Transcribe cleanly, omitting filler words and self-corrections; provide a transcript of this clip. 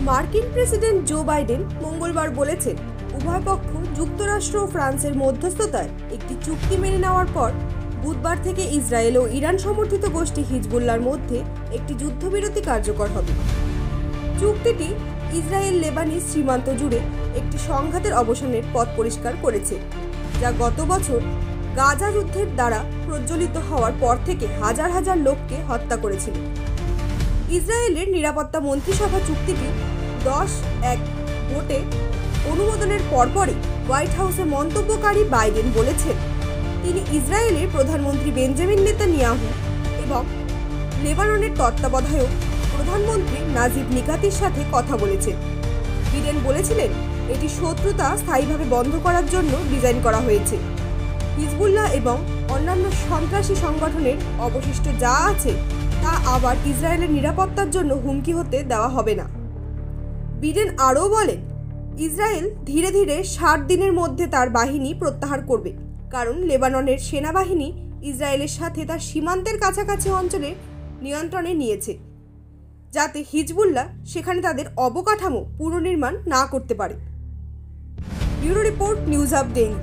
মার্কিন president Joe Biden মঙ্গলবার বলেছেন, উভয় পক্ষ যুক্তরাষ্ট্র ও ফ্রান্সের মধ্যস্থতায় একটি চুক্তি মেনে নেওয়ার পর বুধবার থেকে ইসরায়েল ও ইরান সমর্থিত গোষ্ঠী হিজবুল্লাহর মধ্যে একটি যুদ্ধবিরতি কার্যকর হবে। চুক্তিটি ইসরায়েল লেবানিজ সীমান্ত জুড়ে একটি সংঘাতের অবসানের পথ পরিষ্কার করেছে, যা গত বছর গাজা যুদ্ধের দ্বারা প্রজ্বলিত হওয়ার পর থেকে হাজার হাজার লোককে হত্যা করেছিল। ইসরায়েলের নিরাপত্তা মন্ত্রিসভা চুক্তিটি 10-1 ভোটে অনুমোদনের পরপরই হোয়াইট হাউসে মন্তব্যকারী বাইডেন বলেছেন, তিনি ইসরায়েলের প্রধানমন্ত্রী বেঞ্জামিন নেতানিয়াহু এবং লেবাননের তত্ত্বাবধায়ক প্রধানমন্ত্রী নাজিব মিকাতির সাথে কথা বলেছেন। বিডেন বলেছিলেন, এটি শত্রুতা স্থায়ীভাবে বন্ধ করার জন্য ডিজাইন করা হয়েছে। হিজবুল্লাহ এবং অন্যান্য সন্ত্রাসী সংগঠনের অবশিষ্ট যা আছে তা আবার ইসরায়েলের নিরাপত্তার জন্য হুমকি হতে দেওয়া হবে না। বিডেন আরও বলেন, ইসরায়েল ধীরে ধীরে 60 দিনের মধ্যে তার বাহিনী প্রত্যাহার করবে, কারণ লেবাননের সেনাবাহিনী ইসরায়েলের সাথে তার সীমান্তের কাছাকাছি অঞ্চলে নিয়ন্ত্রণে নিয়েছে, যাতে হিজবুল্লাহ সেখানে তাদের অবকাঠামো পুনর্নির্মাণ না করতে পারে। Bureau report, news up daily.